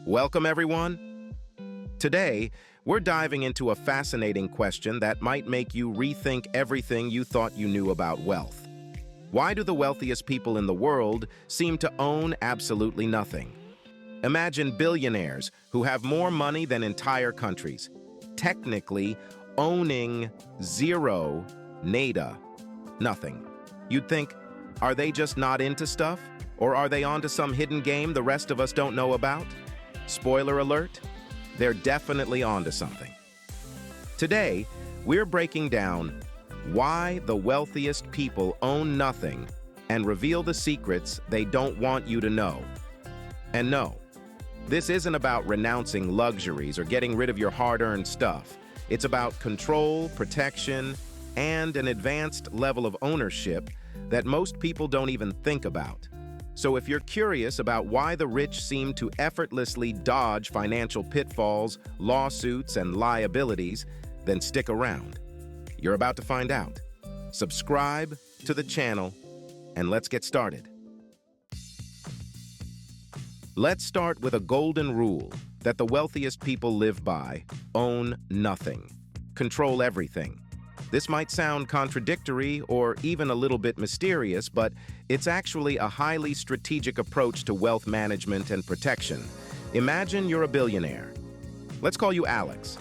Welcome, everyone. Today, we're diving into a fascinating question that might make you rethink everything you thought you knew about wealth. Why do the wealthiest people in the world seem to own absolutely nothing? Imagine billionaires who have more money than entire countries, technically owning zero, nada, nothing. You'd think, are they just not into stuff? Or are they onto some hidden game the rest of us don't know about? Spoiler alert, they're definitely onto something. Today, we're breaking down why the wealthiest people own nothing and reveal the secrets they don't want you to know. And no, this isn't about renouncing luxuries or getting rid of your hard-earned stuff. It's about control, protection, and an advanced level of ownership that most people don't even think about. So if you're curious about why the rich seem to effortlessly dodge financial pitfalls, lawsuits, and liabilities, then stick around. You're about to find out. Subscribe to the channel, and let's get started. Let's start with a golden rule that the wealthiest people live by: own nothing. Control everything. This might sound contradictory or even a little bit mysterious, but it's actually a highly strategic approach to wealth management and protection. Imagine you're a billionaire. Let's call you Alex.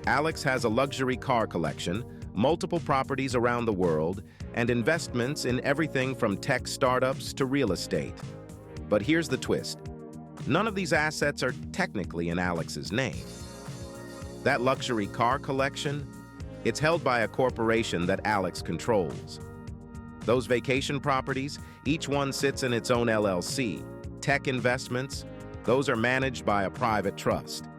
Alex has a luxury car collection, multiple properties around the world, and investments in everything from tech startups to real estate. But here's the twist. None of these assets are technically in Alex's name. That luxury car collection, it's held by a corporation that Alex controls. Those vacation properties, each one sits in its own LLC. Tech investments, those are managed by a private trust.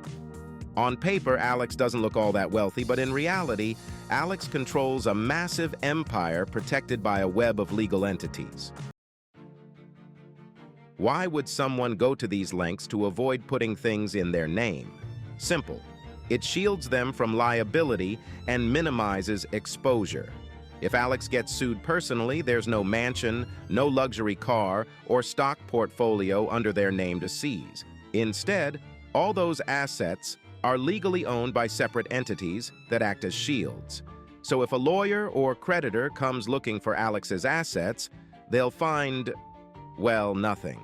On paper, Alex doesn't look all that wealthy, but in reality, Alex controls a massive empire protected by a web of legal entities. Why would someone go to these lengths to avoid putting things in their name? Simple. It shields them from liability and minimizes exposure. If Alex gets sued personally, there's no mansion, no luxury car, or stock portfolio under their name to seize. Instead, all those assets are legally owned by separate entities that act as shields. So if a lawyer or creditor comes looking for Alex's assets, they'll find, well, nothing.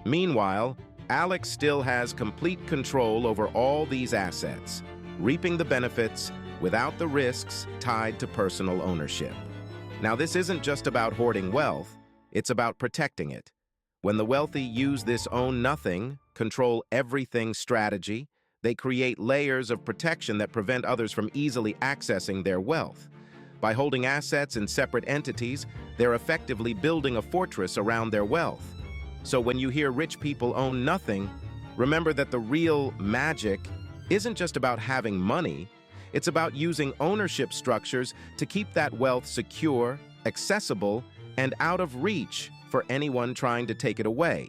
Meanwhile, Alex still has complete control over all these assets, reaping the benefits without the risks tied to personal ownership. Now, this isn't just about hoarding wealth, it's about protecting it. When the wealthy use this own nothing, control everything strategy, they create layers of protection that prevent others from easily accessing their wealth. By holding assets in separate entities, they're effectively building a fortress around their wealth. So when you hear rich people own nothing, remember that the real magic isn't just about having money, it's about using ownership structures to keep that wealth secure, accessible, and out of reach for anyone trying to take it away.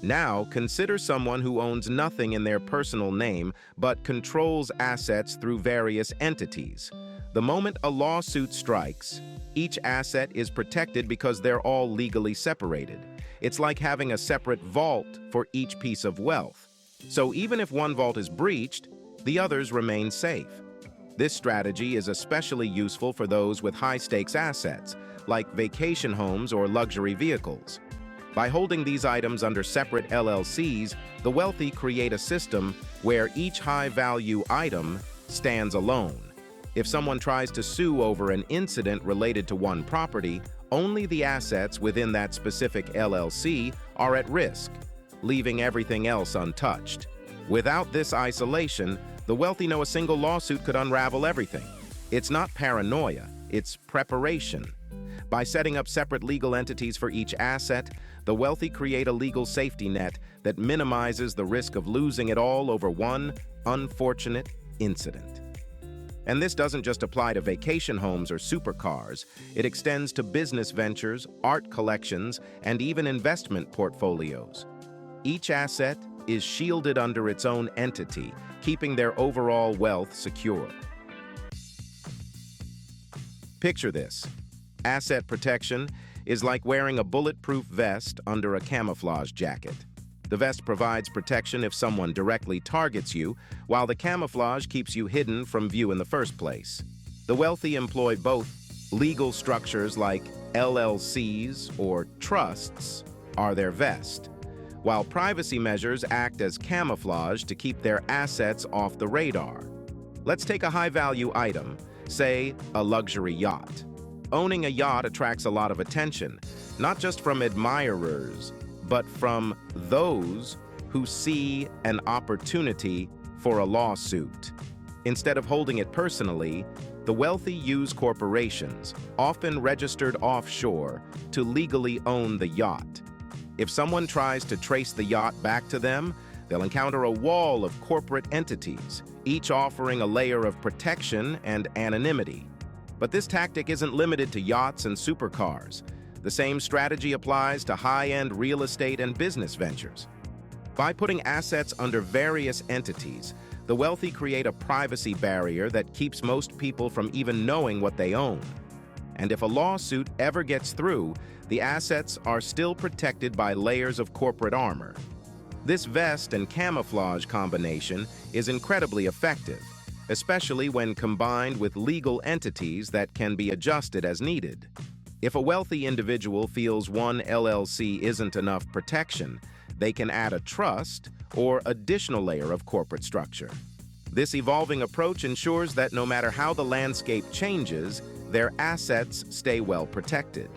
Now, consider someone who owns nothing in their personal name but controls assets through various entities. The moment a lawsuit strikes, each asset is protected because they're all legally separated. It's like having a separate vault for each piece of wealth. So even if one vault is breached, the others remain safe. This strategy is especially useful for those with high-stakes assets, like vacation homes or luxury vehicles. By holding these items under separate LLCs, the wealthy create a system where each high-value item stands alone. If someone tries to sue over an incident related to one property, only the assets within that specific LLC are at risk, leaving everything else untouched. Without this isolation, the wealthy know a single lawsuit could unravel everything. It's not paranoia, it's preparation. By setting up separate legal entities for each asset, the wealthy create a legal safety net that minimizes the risk of losing it all over one unfortunate incident. And this doesn't just apply to vacation homes or supercars. It extends to business ventures, art collections, and even investment portfolios. Each asset is shielded under its own entity, keeping their overall wealth secure. Picture this. Asset protection is like wearing a bulletproof vest under a camouflage jacket. The vest provides protection if someone directly targets you, while the camouflage keeps you hidden from view in the first place. The wealthy employ both. Legal structures like LLCs or trusts are their vest, while privacy measures act as camouflage to keep their assets off the radar. Let's take a high-value item, say a luxury yacht. Owning a yacht attracts a lot of attention, not just from admirers, but from those who see an opportunity for a lawsuit. Instead of holding it personally, the wealthy use corporations, often registered offshore, to legally own the yacht. If someone tries to trace the yacht back to them, they'll encounter a wall of corporate entities, each offering a layer of protection and anonymity. But this tactic isn't limited to yachts and supercars. The same strategy applies to high-end real estate and business ventures. By putting assets under various entities, the wealthy create a privacy barrier that keeps most people from even knowing what they own. And if a lawsuit ever gets through, the assets are still protected by layers of corporate armor. This vest and camouflage combination is incredibly effective, especially when combined with legal entities that can be adjusted as needed. If a wealthy individual feels one LLC isn't enough protection, they can add a trust or additional layer of corporate structure. This evolving approach ensures that no matter how the landscape changes, their assets stay well protected.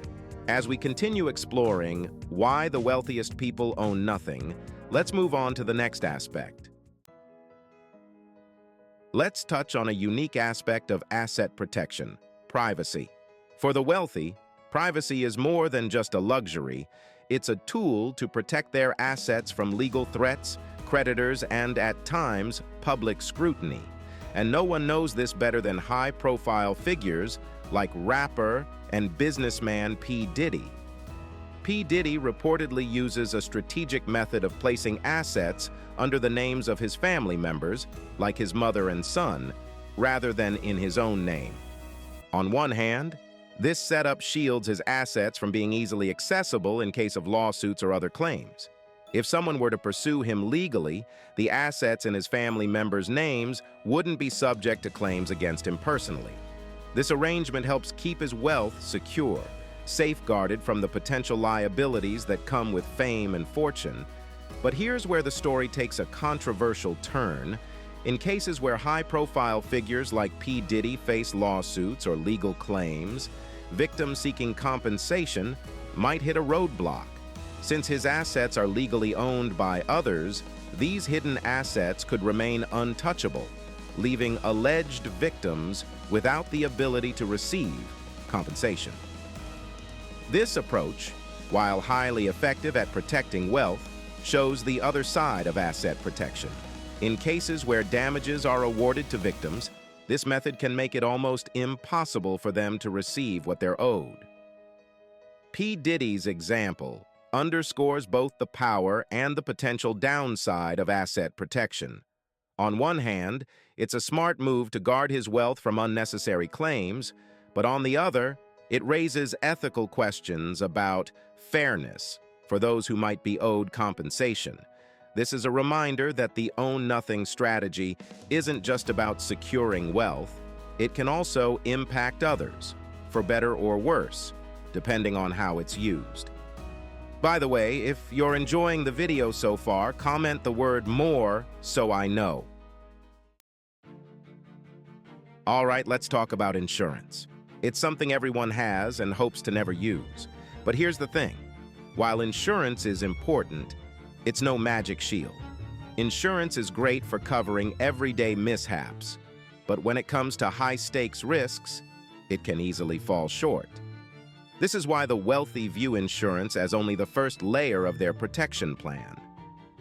As we continue exploring why the wealthiest people own nothing, let's move on to the next aspect. Let's touch on a unique aspect of asset protection: privacy. For the wealthy, privacy is more than just a luxury. It's a tool to protect their assets from legal threats, creditors, and at times, public scrutiny. And no one knows this better than high-profile figures like rapper and businessman P. Diddy. P. Diddy reportedly uses a strategic method of placing assets under the names of his family members, like his mother and son, rather than in his own name. On one hand, this setup shields his assets from being easily accessible in case of lawsuits or other claims. If someone were to pursue him legally, the assets in his family members' names wouldn't be subject to claims against him personally. This arrangement helps keep his wealth secure, safeguarded from the potential liabilities that come with fame and fortune. But here's where the story takes a controversial turn. In cases where high-profile figures like P. Diddy face lawsuits or legal claims, victims seeking compensation might hit a roadblock. Since his assets are legally owned by others, these hidden assets could remain untouchable, leaving alleged victims without the ability to receive compensation. This approach, while highly effective at protecting wealth, shows the other side of asset protection. In cases where damages are awarded to victims, this method can make it almost impossible for them to receive what they're owed. P. Diddy's example underscores both the power and the potential downside of asset protection. On one hand, it's a smart move to guard his wealth from unnecessary claims, but on the other, it raises ethical questions about fairness for those who might be owed compensation. This is a reminder that the own-nothing strategy isn't just about securing wealth. It can also impact others, for better or worse, depending on how it's used. By the way, if you're enjoying the video so far, comment the word "more" so I know. All right, let's talk about insurance. It's something everyone has and hopes to never use. But here's the thing. While insurance is important, it's no magic shield. Insurance is great for covering everyday mishaps, but when it comes to high-stakes risks, it can easily fall short. This is why the wealthy view insurance as only the first layer of their protection plan.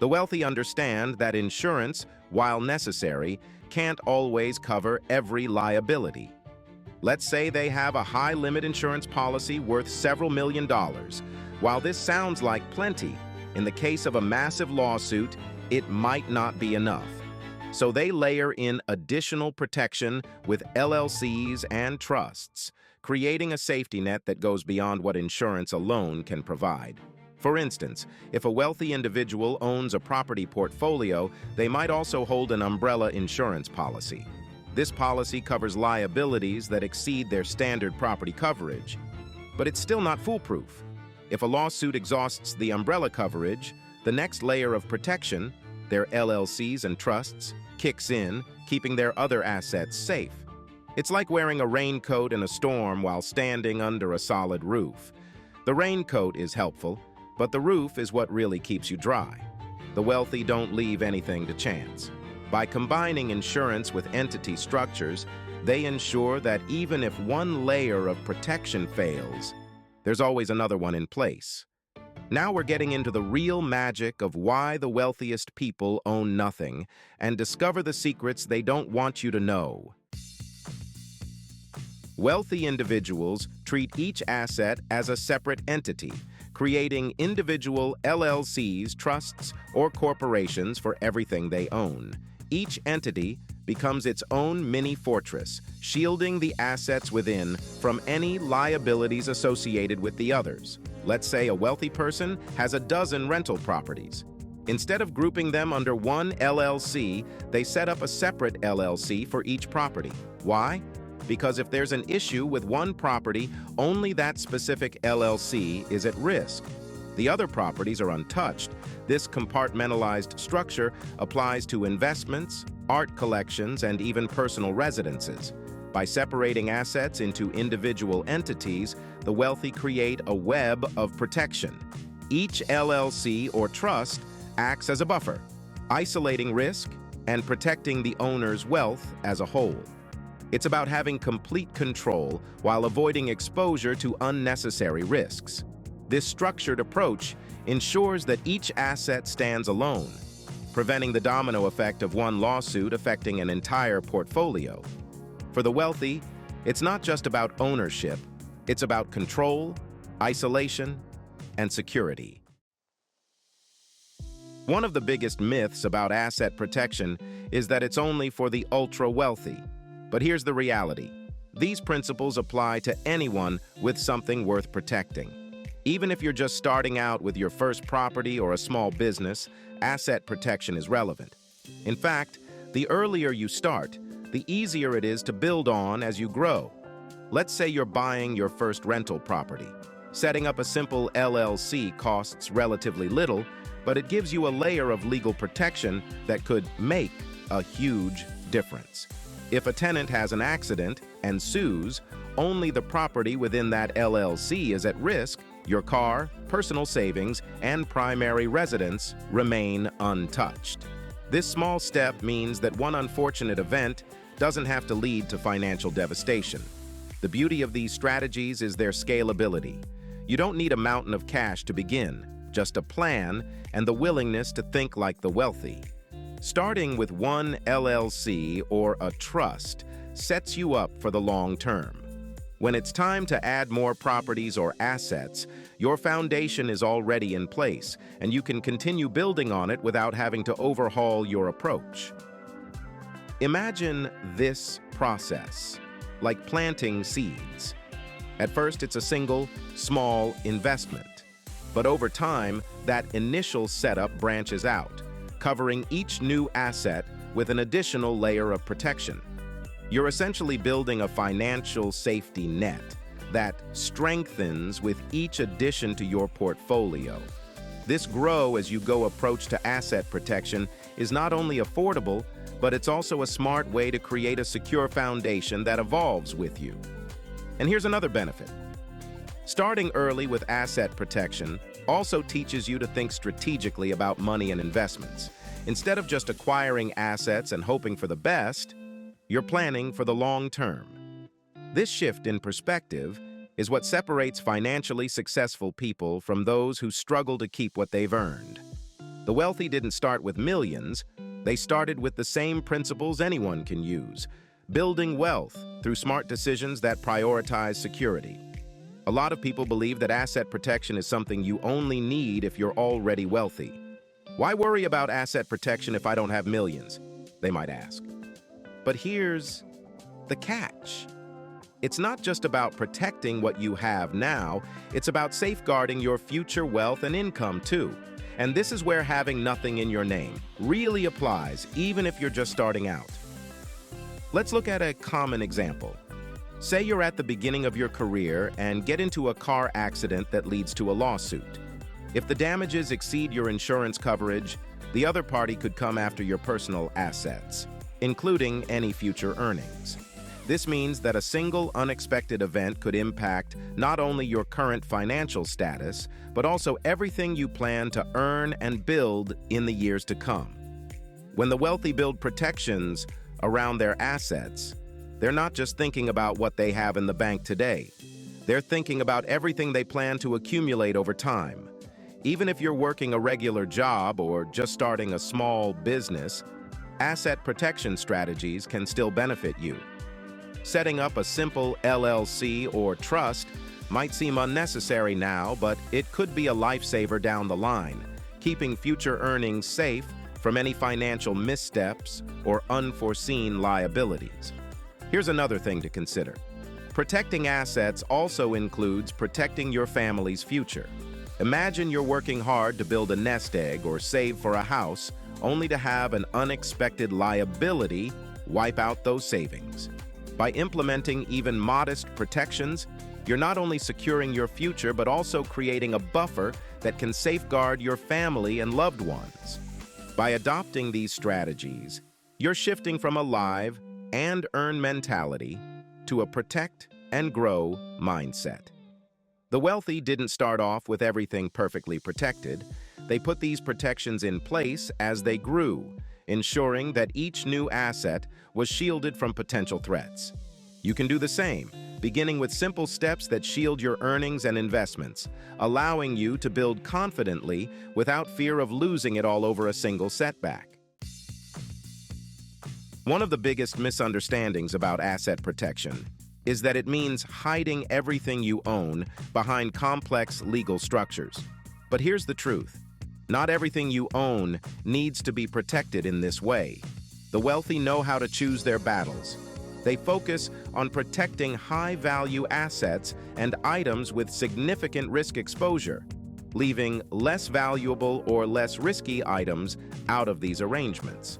The wealthy understand that insurance, while necessary, can't always cover every liability. Let's say they have a high-limit insurance policy worth several $million. While this sounds like plenty, in the case of a massive lawsuit, it might not be enough. So they layer in additional protection with LLCs and trusts, creating a safety net that goes beyond what insurance alone can provide. For instance, if a wealthy individual owns a property portfolio, they might also hold an umbrella insurance policy. This policy covers liabilities that exceed their standard property coverage. But it's still not foolproof. If a lawsuit exhausts the umbrella coverage, the next layer of protection, their LLCs and trusts, kicks in, keeping their other assets safe. It's like wearing a raincoat in a storm while standing under a solid roof. The raincoat is helpful, but the roof is what really keeps you dry. The wealthy don't leave anything to chance. By combining insurance with entity structures, they ensure that even if one layer of protection fails, there's always another one in place. Now we're getting into the real magic of why the wealthiest people own nothing and discover the secrets they don't want you to know. Wealthy individuals treat each asset as a separate entity, creating individual LLCs, trusts, or corporations for everything they own. Each entity becomes its own mini fortress, shielding the assets within from any liabilities associated with the others. Let's say a wealthy person has a dozen rental properties. Instead of grouping them under one LLC, they set up a separate LLC for each property. Why? Because if there's an issue with one property, only that specific LLC is at risk. The other properties are untouched. This compartmentalized structure applies to investments, art collections, and even personal residences. By separating assets into individual entities, the wealthy create a web of protection. Each LLC or trust acts as a buffer, isolating risk and protecting the owner's wealth as a whole. It's about having complete control while avoiding exposure to unnecessary risks. This structured approach ensures that each asset stands alone, preventing the domino effect of one lawsuit affecting an entire portfolio. For the wealthy, it's not just about ownership, it's about control, isolation, and security. One of the biggest myths about asset protection is that it's only for the ultra-wealthy. But here's the reality. These principles apply to anyone with something worth protecting. Even if you're just starting out with your first property or a small business, asset protection is relevant. In fact, the earlier you start, the easier it is to build on as you grow. Let's say you're buying your first rental property. Setting up a simple LLC costs relatively little, but it gives you a layer of legal protection that could make a huge difference. If a tenant has an accident and sues, only the property within that LLC is at risk. Your car, personal savings, and primary residence remain untouched. This small step means that one unfortunate event doesn't have to lead to financial devastation. The beauty of these strategies is their scalability. You don't need a mountain of cash to begin, just a plan and the willingness to think like the wealthy. Starting with one LLC or a trust sets you up for the long term. When it's time to add more properties or assets, your foundation is already in place, and you can continue building on it without having to overhaul your approach. Imagine this process, like planting seeds. At first, it's a single, small investment. But over time, that initial setup branches out, covering each new asset with an additional layer of protection. You're essentially building a financial safety net that strengthens with each addition to your portfolio. This grow as you go approach to asset protection is not only affordable, but it's also a smart way to create a secure foundation that evolves with you. And here's another benefit. Starting early with asset protection also teaches you to think strategically about money and investments. Instead of just acquiring assets and hoping for the best, you're planning for the long term. This shift in perspective is what separates financially successful people from those who struggle to keep what they've earned. The wealthy didn't start with millions, they started with the same principles anyone can use, building wealth through smart decisions that prioritize security. A lot of people believe that asset protection is something you only need if you're already wealthy. Why worry about asset protection if I don't have millions? They might ask. But here's the catch. It's not just about protecting what you have now, it's about safeguarding your future wealth and income too. And this is where having nothing in your name really applies, even if you're just starting out. Let's look at a common example. Say you're at the beginning of your career and get into a car accident that leads to a lawsuit. If the damages exceed your insurance coverage, the other party could come after your personal assets, including any future earnings. This means that a single unexpected event could impact not only your current financial status, but also everything you plan to earn and build in the years to come. When the wealthy build protections around their assets, they're not just thinking about what they have in the bank today. They're thinking about everything they plan to accumulate over time. Even if you're working a regular job or just starting a small business, asset protection strategies can still benefit you. Setting up a simple LLC or trust might seem unnecessary now, but it could be a lifesaver down the line, keeping future earnings safe from any financial missteps or unforeseen liabilities. Here's another thing to consider. Protecting assets also includes protecting your family's future. Imagine you're working hard to build a nest egg or save for a house, only to have an unexpected liability wipe out those savings. By implementing even modest protections, you're not only securing your future, but also creating a buffer that can safeguard your family and loved ones. By adopting these strategies, you're shifting from a live and earn mentality to a protect and grow mindset. The wealthy didn't start off with everything perfectly protected. They put these protections in place as they grew, ensuring that each new asset was shielded from potential threats. You can do the same, beginning with simple steps that shield your earnings and investments, allowing you to build confidently without fear of losing it all over a single setback. One of the biggest misunderstandings about asset protection is that it means hiding everything you own behind complex legal structures. But here's the truth. Not everything you own needs to be protected in this way. The wealthy know how to choose their battles. They focus on protecting high-value assets and items with significant risk exposure, leaving less valuable or less risky items out of these arrangements.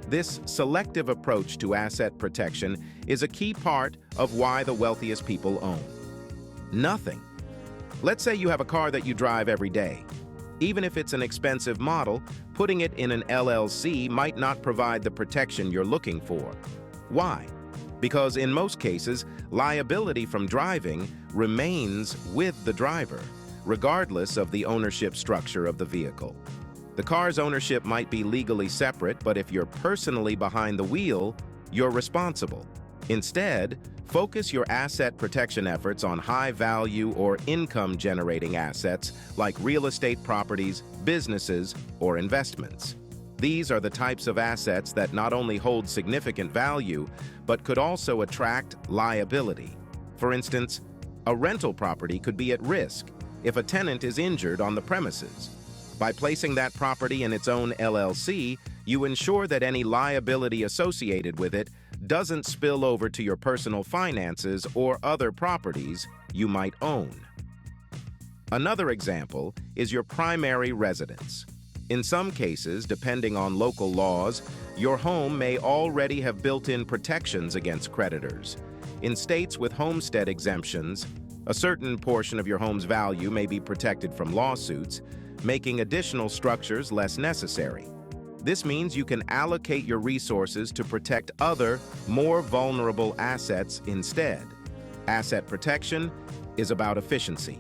This selective approach to asset protection is a key part of why the wealthiest people own nothing. Let's say you have a car that you drive every day. Even if it's an expensive model, putting it in an LLC might not provide the protection you're looking for. Why? Because in most cases, liability from driving remains with the driver, regardless of the ownership structure of the vehicle. The car's ownership might be legally separate, but if you're personally behind the wheel, you're responsible. Instead, focus your asset protection efforts on high-value or income-generating assets like real estate properties, businesses, or investments. These are the types of assets that not only hold significant value, but could also attract liability. For instance, a rental property could be at risk if a tenant is injured on the premises. By placing that property in its own LLC, you ensure that any liability associated with it doesn't spill over to your personal finances or other properties you might own. Another example is your primary residence. In some cases, depending on local laws, your home may already have built-in protections against creditors. In states with homestead exemptions, a certain portion of your home's value may be protected from lawsuits, making additional structures less necessary. This means you can allocate your resources to protect other, more vulnerable assets instead. Asset protection is about efficiency.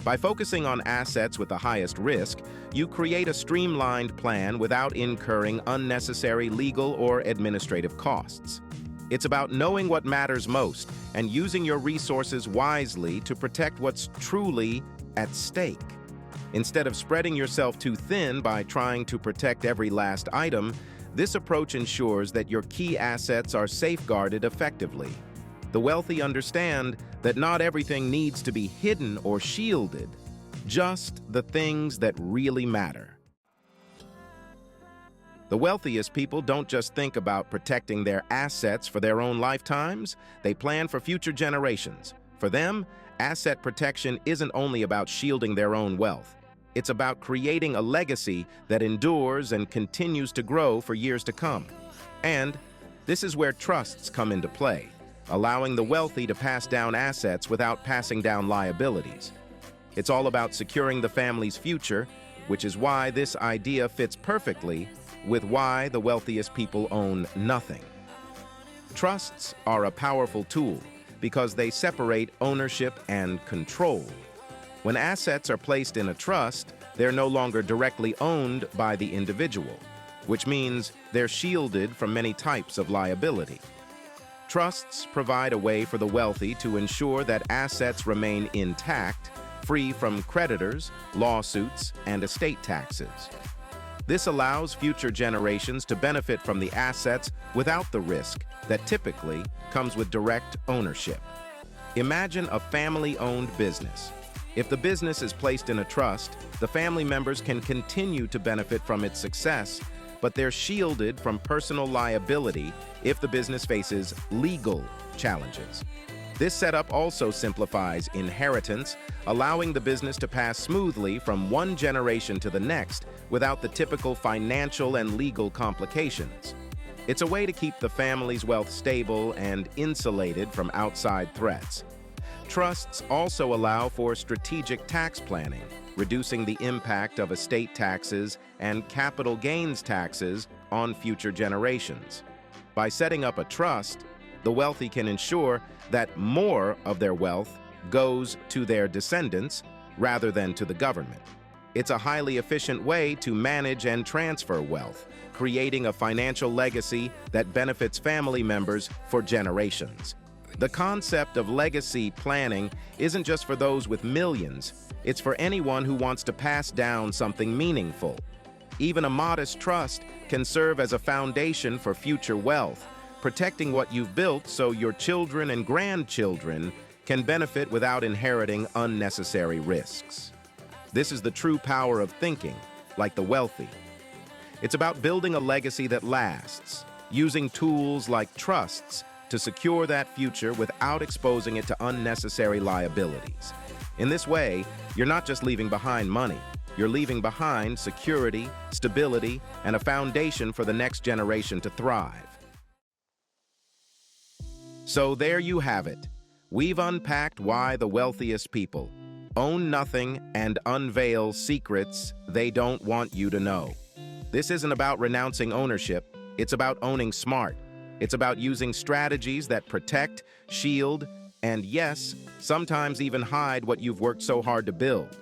By focusing on assets with the highest risk, you create a streamlined plan without incurring unnecessary legal or administrative costs. It's about knowing what matters most and using your resources wisely to protect what's truly at stake. Instead of spreading yourself too thin by trying to protect every last item, this approach ensures that your key assets are safeguarded effectively. The wealthy understand that not everything needs to be hidden or shielded, just the things that really matter. The wealthiest people don't just think about protecting their assets for their own lifetimes, they plan for future generations. For them, asset protection isn't only about shielding their own wealth. It's about creating a legacy that endures and continues to grow for years to come. And this is where trusts come into play, allowing the wealthy to pass down assets without passing down liabilities. It's all about securing the family's future, which is why this idea fits perfectly with why the wealthiest people own nothing. Trusts are a powerful tool because they separate ownership and control. When assets are placed in a trust, they're no longer directly owned by the individual, which means they're shielded from many types of liability. Trusts provide a way for the wealthy to ensure that assets remain intact, free from creditors, lawsuits, and estate taxes. This allows future generations to benefit from the assets without the risk that typically comes with direct ownership. Imagine a family-owned business. If the business is placed in a trust, the family members can continue to benefit from its success, but they're shielded from personal liability if the business faces legal challenges. This setup also simplifies inheritance, allowing the business to pass smoothly from one generation to the next without the typical financial and legal complications. It's a way to keep the family's wealth stable and insulated from outside threats. Trusts also allow for strategic tax planning, reducing the impact of estate taxes and capital gains taxes on future generations. By setting up a trust, the wealthy can ensure that more of their wealth goes to their descendants rather than to the government. It's a highly efficient way to manage and transfer wealth, creating a financial legacy that benefits family members for generations. The concept of legacy planning isn't just for those with millions, it's for anyone who wants to pass down something meaningful. Even a modest trust can serve as a foundation for future wealth, protecting what you've built so your children and grandchildren can benefit without inheriting unnecessary risks. This is the true power of thinking like the wealthy. It's about building a legacy that lasts, using tools like trusts to secure that future without exposing it to unnecessary liabilities. In this way, you're not just leaving behind money, you're leaving behind security, stability, and a foundation for the next generation to thrive. So there you have it. We've unpacked why the wealthiest people own nothing and unveil secrets they don't want you to know. This isn't about renouncing ownership, it's about owning smart. It's about using strategies that protect, shield, and yes, sometimes even hide what you've worked so hard to build.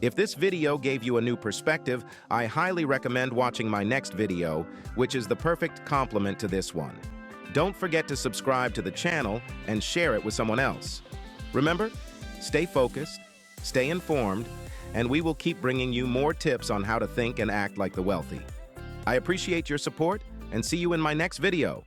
If this video gave you a new perspective, I highly recommend watching my next video, which is the perfect complement to this one. Don't forget to subscribe to the channel and share it with someone else. Remember, stay focused, stay informed, and we will keep bringing you more tips on how to think and act like the wealthy. I appreciate your support and see you in my next video.